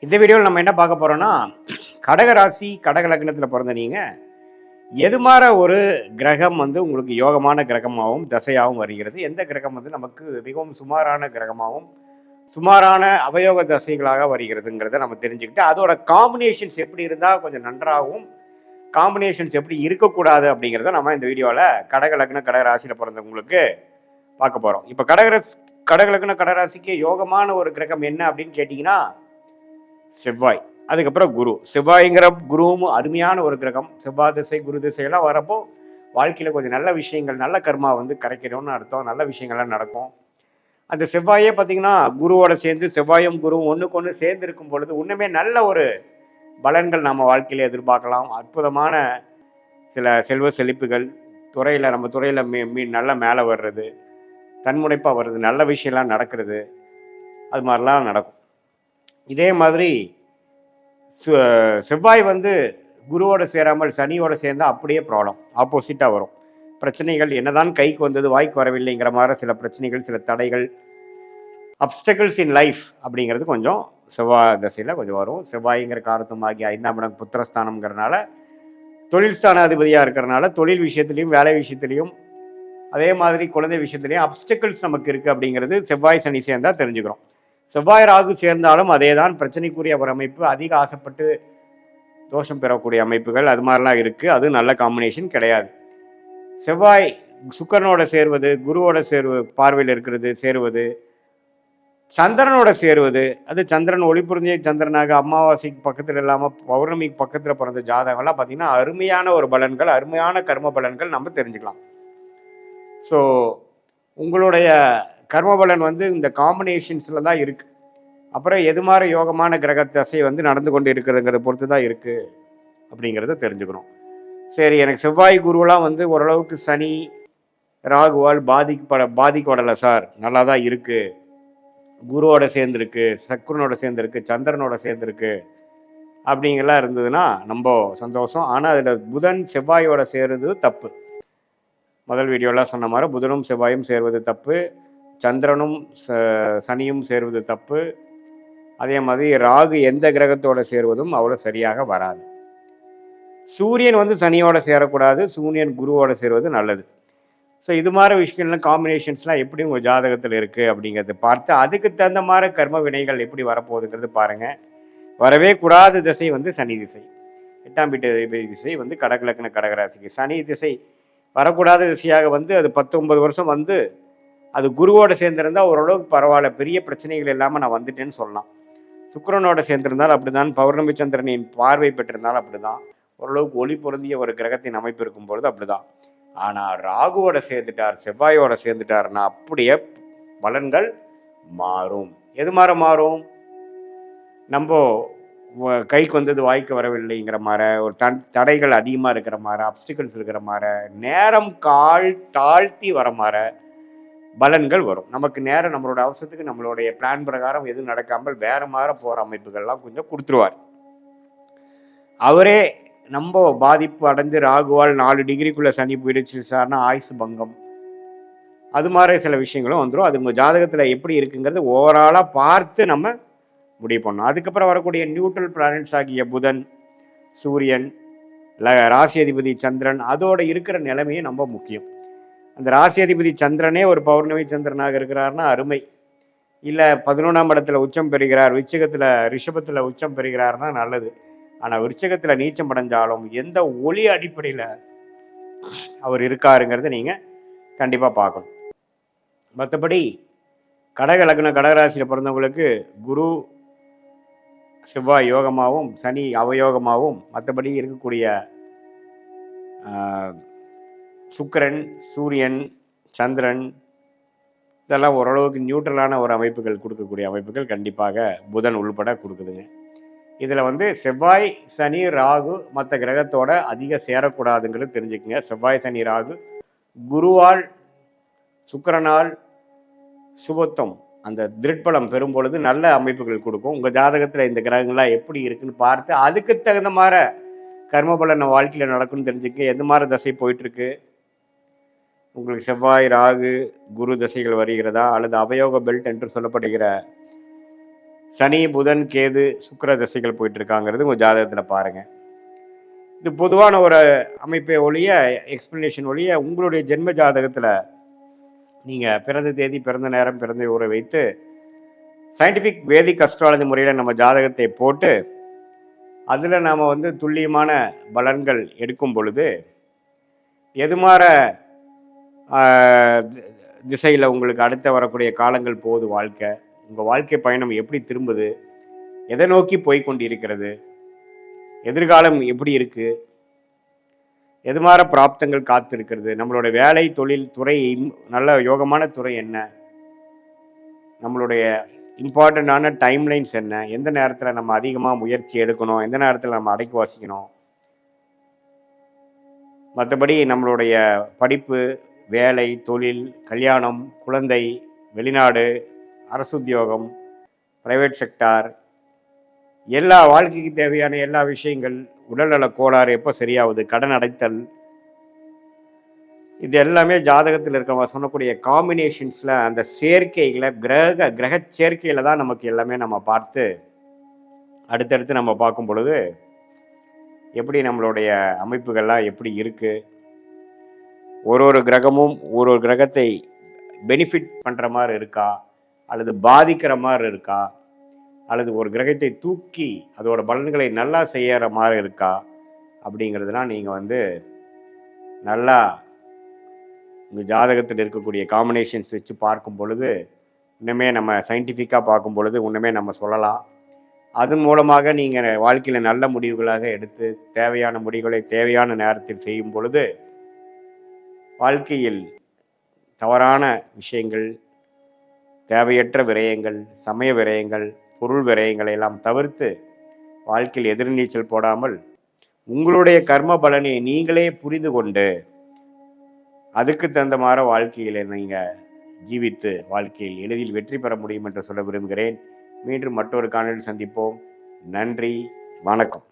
இந்த வீடியோவில் நம்ம என்ன பார்க்க போறோம்னா, கடக ராசி, கடக லக்னத்தில் பிறந்த நீங்க எது மாற ஒரு கிரகம் வந்து உங்களுக்கு யோகமான கிரகமாகவும் தசையாகவும் வருகிறது, எந்த கிரகம் வந்து நமக்கு மிகவும் சுமாரான கிரகமாகவும் சுமாரான அவயோக தசைகளாக வருகிறதுங்கிறத நம்ம தெரிஞ்சுக்கிட்டு அதோட காம்பினேஷன்ஸ் எப்படி இருந்தால் கொஞ்சம் நன்றாகவும் காம்பினேஷன்ஸ் எப்படி இருக்கக்கூடாது அப்படிங்கிறத நம்ம இந்த வீடியோவில் கடக லக்ன கடக ராசியில் பிறந்தவங்களுக்கு பார்க்க போகிறோம். இப்போ கடக லக்ன கடகராசிக்கு யோகமான ஒரு கிரகம் என்ன அப்படின்னு கேட்டிங்கன்னா செவ்வாய், அதுக்கப்புறம் குரு. செவ்வாய்ங்கிற குருவும் அருமையான ஒரு கிரகம். செவ்வாய் திசை குரு திசையெல்லாம் வரப்போ வாழ்க்கையில் கொஞ்சம் நல்ல விஷயங்கள், நல்ல கர்மா வந்து கரைக்கிறோம்னு அர்த்தம். நல்ல விஷயங்கள்லாம் நடக்கும். அந்த செவ்வாயே பார்த்தீங்கன்னா குருவோட சேர்ந்து செவ்வாயும் குருவும் ஒன்றுக்கு ஒன்று சேர்ந்து இருக்கும் பொழுது இன்னுமே நல்ல ஒரு பலன்கள் நம்ம வாழ்க்கையில் எதிர்பார்க்கலாம். அற்புதமான சில செல்வ செழிப்புகள் துறையில், நம்ம துறையில் நல்ல மேலே வர்றது, தன்முனைப்பாக வர்றது, நல்ல விஷயம்லாம் நடக்கிறது, அது மாதிரிலாம் நடக்கும். இதே மாதிரி செவ்வாய் வந்து குருவோட சேராமல் சனியோட சேர்ந்தால் அப்படியே ப்ராப்ளம் ஆப்போசிட்டாக வரும். பிரச்சனைகள் என்னதான் கைக்கு வந்தது வாய்க்கு வரவில்லைங்கிற மாதிரி சில பிரச்சனைகள், சில தடைகள், அப்டக்கிள்ஸ் இன் லைஃப் அப்படிங்கிறது கொஞ்சம் செவ்வாய் தசையில் கொஞ்சம் வரும். செவ்வாய்ங்கிற காரத்தமாகி 5ஆம் இடம் புத்திரஸ்தானம்ங்கிறனால தொழில் ஸ்தானாதிபதியாக இருக்கிறனால தொழில் விஷயத்துலையும் வேலை விஷயத்துலையும் அதே மாதிரி குழந்தை விஷயத்துலையும் அப்டக்கிள்ஸ் நமக்கு இருக்குது அப்படிங்கிறது செவ்வாய் சனி சேர்ந்தால் தெரிஞ்சுக்கிறோம். செவ்வாய் ராகு சேர்ந்தாலும் அதே தான் பிரச்சனைக்குரிய ஒரு அமைப்பு. அதிக ஆசைப்பட்டு தோஷம் பெறக்கூடிய அமைப்புகள் அது மாதிரிலாம் இருக்குது. அது நல்ல காம்பினேஷன் கிடையாது. செவ்வாய் சுக்கரனோட சேர்வது, குருவோட பார்வையில் இருக்கிறது சேருவது, சந்திரனோட சேருவது, அது சந்திரன் ஒளிபுரிஞ்சிய சந்திரனாக அமாவாசைக்கு பக்கத்தில் இல்லாமல் பௌர்ணமிக்கு பக்கத்தில் பிறந்த ஜாதகம்லாம் பார்த்தீங்கன்னா அருமையான ஒரு பலன்கள், அருமையான கர்ம பலன்கள் நம்ம தெரிஞ்சுக்கலாம். ஸோ உங்களுடைய கர்மபலன் வந்து இந்த காம்பினேஷன்ஸில் தான் இருக்குது. அப்புறம் எது மாதிரி யோகமான கிரக தசை வந்து நடந்து கொண்டு இருக்கிறதுங்கிறத பொறுத்து தான் இருக்குது அப்படிங்கிறத தெரிஞ்சுக்கணும். சரி, எனக்கு செவ்வாய் குருவெலாம் வந்து ஓரளவுக்கு சனி ராகுவால் பாதிக்கப்படலை சார், நல்லா தான் இருக்குது, குருவோட சேர்ந்துருக்கு, சக்குரனோட சேர்ந்துருக்கு, சந்திரனோட சேர்ந்துருக்கு அப்படிங்கெல்லாம் இருந்ததுன்னா ரொம்ப சந்தோஷம். ஆனால் அதில் புதன் செவ்வாயோட சேருது தப்பு. முதல் வீடியோலாம் சொன்ன மாதிரி புதனும் செவ்வாயும் சேருவது தப்பு, சந்திரனும் சனியும் சேருவது தப்பு. அதே மாதிரி ராகு எந்த கிரகத்தோட சேருவதும் அவ்வளோ சரியாக வராது. சூரியன் வந்து சனியோட சேரக்கூடாது, சூரியன் குருவோட சேருவது நல்லது. ஸோ இது மாதிரி விஷயங்கள்லாம் காம்பினேஷன்ஸ்லாம் எப்படி உங்கள் ஜாதகத்தில் இருக்குது அப்படிங்கிறத பார்த்து அதுக்கு தகுந்த மாதிரி கர்ம வினைகள் எப்படி வரப்போகுதுங்கிறது பாருங்கள். வரவே கூடாத திசை வந்து சனி திசை. 8ஆம் வீட்டு திசை வந்து கடக லக்ன கடகராசிக்கு சனி திசை வரக்கூடாத திசையாக வந்து அது 19 வருஷம் வந்து அது குருவோட சேர்ந்திருந்தால் ஓரளவுக்கு பரவாயில்ல, பெரிய பிரச்சனைகள் இல்லாமல் நான் வந்துட்டேன்னு சொல்லலாம். சுக்கிரனோட சேர்ந்திருந்தால் அப்படிதான், பௌர்ணமி சந்திரனின் பார்வை பெற்றிருந்தால் அப்படிதான், ஓரளவுக்கு ஒளி பொருந்திய ஒரு கிரகத்தின் அமைப்பு இருக்கும் பொழுது அப்படிதான். ஆனால் ராகுவோட சேர்ந்துட்டார், செவ்வாயோட சேர்ந்துட்டார்னா அப்படியே பலன்கள் மாறும். எது மாறும்? நம்ம கைக்கு வந்தது வாய்க்கு வரவில்லைங்கிற மாதிரி, ஒரு தடைகள் அதிகமாக இருக்கிற மாதிரி, அப்டிகல்ஸ் இருக்கிற மாதிரி, நேரம் தாழ்த்தி வர மாதிரி பலன்கள் வரும். நமக்கு நேரம் நம்மளோட அவசரத்துக்கு நம்மளுடைய பிளான் பிரகாரம் எதுவும் நடக்காமல் வேற மாதிரி போகிற அமைப்புகள்லாம் கொஞ்சம் கொடுத்துருவார். அவரே நம்ம பாதிப்பு அடைஞ்சு ராகுவால் 4 டிகிரிக்குள்ளே சனி போயிடுச்சு சார்னா ஆயுசு பங்கம், அது மாதிரி சில விஷயங்களும் வந்துடும். அது உங்கள் ஜாதகத்தில் எப்படி இருக்குங்கிறது ஓவராலாக பார்த்து நம்ம முடிவு பண்ணணும். அதுக்கப்புறம் வரக்கூடிய நியூட்ரல் பிளானட்ஸ் ஆகிய புதன், சூரியன், ராசி அதிபதி சந்திரன், அதோட இருக்கிற நிலைமையே ரொம்ப முக்கியம். அந்த ராசி அதிபதி சந்திரனே ஒரு பௌர்ணமி சந்திரனாக இருக்கிறார்னா அருமை. இல்லை 11ஆம் இடத்துல உச்சம் பெறுகிறார், ரிஷபத்தில் உச்சம் பெறுகிறார்னா நல்லது. ஆனால் விருச்சிகத்தில் நீச்சம் அடைஞ்சாலும் எந்த ஒளி அடிப்படையில் அவர் இருக்காருங்கிறத நீங்கள் கண்டிப்பாக பார்க்கணும். மற்றபடி கடக லக்ன கடகராசியில் பிறந்தவங்களுக்கு குரு செவ்வாய் யோகமாகவும் சனி அவயோகமாகவும், மற்றபடி இருக்கக்கூடிய சுக்கிரன், சூரியன், சந்திரன் இதெல்லாம் ஓரளவுக்கு நியூட்ரலான ஒரு அமைப்புகள் கொடுக்கக்கூடிய அமைப்புகள் கண்டிப்பாக புதன் உள்பட கொடுக்குதுங்க. இதில் வந்து செவ்வாய் சனி ராகு மற்ற கிரகத்தோட அதிக சேரக்கூடாதுங்கிறது தெரிஞ்சுக்குங்க. செவ்வாய் சனி ராகு குருவால் சுக்கிரனால் சுபத்துவம் அந்த திருட்பலம் பெறும் பொழுது நல்ல அமைப்புகள் கொடுக்கும். உங்கள் ஜாதகத்தில் இந்த கிரகங்கள்லாம் எப்படி இருக்குன்னு பார்த்து அதுக்கு தகுந்த மாதிரி கர்மபலன் நம்ம வாழ்க்கையில் நடக்கும்னு தெரிஞ்சுக்க. எந்த மாதிரி தசை போயிட்டுருக்கு, உங்களுக்கு செவ்வாய் ராகு குரு தசைகள் வருகிறதா, அல்லது அவயோக பெல்ட் என்று சொல்லப்படுகிற சனி, புதன், கேது, சுக்கிர திசைகள் போயிட்டு இருக்காங்கிறது உங்கள் ஜாதகத்தில் பாருங்கள். இது பொதுவான ஒரு அமைப்பை ஒழிய, எக்ஸ்பிளனேஷன் ஒழிய, உங்களுடைய ஜென்ம ஜாதகத்தில் நீங்கள் பிறந்த தேதி, பிறந்த நேரம், பிறந்த ஊரை வைத்து சயின்டிஃபிக் வேதிக் அஸ்ட்ராலஜி முறையில் நம்ம ஜாதகத்தை போட்டு அதில் நாம் வந்து துல்லியமான பலன்கள் எடுக்கும் பொழுது எதுமாற திசையில் உங்களுக்கு அடுத்த வரக்கூடிய காலங்கள் போகுது, வாழ்க்கை, உங்கள் வாழ்க்கை பயணம் எப்படி திரும்புது, எதை நோக்கி போய் கொண்டிருக்கிறது, எதிர்காலம் எப்படி இருக்குது, எதுமாற பிராப்தங்கள் காத்திருக்கிறது, நம்மளோட வேலை தொழில் துறை நல்ல யோகமான துறை என்ன, நம்மளுடைய இம்பார்ட்டண்ட்டான டைம்லைன்ஸ் என்ன, எந்த நேரத்தில் நம்ம அதிகமாக முயற்சி எடுக்கணும், எந்த நேரத்தில் நம்ம அடக்கி வாசிக்கணும், மற்றபடி நம்மளுடைய படிப்பு, வேலை, தொழில், கல்யாணம், குழந்தை, வெளிநாடு, அரசு உத்தியோகம், பிரைவேட் செக்டார், எல்லா வாழ்க்கைக்கு தேவையான எல்லா விஷயங்கள், உடல்நல கோளாறு எப்போ சரியாகுது, கடன் அடைத்தல், இது எல்லாமே ஜாதகத்தில் இருக்கிறவங்க சொல்லக்கூடிய காம்பினேஷன்ஸில், அந்த சேர்க்கைகளை, கிரக சேர்க்கையில் தான் நமக்கு எல்லாமே நம்ம பார்த்து அடுத்தடுத்து நம்ம பார்க்கும் பொழுது எப்படி நம்மளுடைய அமைப்புகள்லாம் எப்படி இருக்குது, ஒரு கிரகமும் ஒரு கிரகத்தை பெனிஃபிட் பண்ணுற மாதிரி இருக்கா, அல்லது பாதிக்கிற மாதிரி இருக்கா, அல்லது ஒரு கிரகத்தை தூக்கி அதோட பலன்களை நல்லா செய்கிற மாதிரி இருக்கா அப்படிங்கிறதுலாம் நீங்கள் வந்து நல்லா உங்கள் ஜாதகத்தில் இருக்கக்கூடிய காம்பினேஷன்ஸ் வச்சு பார்க்கும் பொழுது இன்னுமே நம்ம சயின்டிஃபிக்காக பார்க்கும் பொழுது இன்னுமே நம்ம சொல்லலாம். அதன் மூலமாக நீங்கள் வாழ்க்கையில் நல்ல முடிவுகளாக எடுத்து தேவையான முடிவுகளை தேவையான நேரத்தில் செய்யும் பொழுது வாழ்க்கையில் தவறான விஷயங்கள், தேவையற்ற விரயங்கள், சமய விரயங்கள், பொருள் விரயங்களை எல்லாம் தவிர்த்து வாழ்க்கையில் எதிர்நீச்சல் போடாமல் உங்களுடைய கர்ம பலனை நீங்களே புரிந்து கொண்டு அதுக்கு தகுந்த மாதிரி வாழ்க்கையில் நீங்கள் ஜீவித்து வாழ்க்கையில் எளிதில் வெற்றி பெற முடியும் என்று சொல்ல விரும்புகிறேன். மீண்டும் மற்றொரு காணொளியில் சந்திப்போம். நன்றி, வணக்கம்.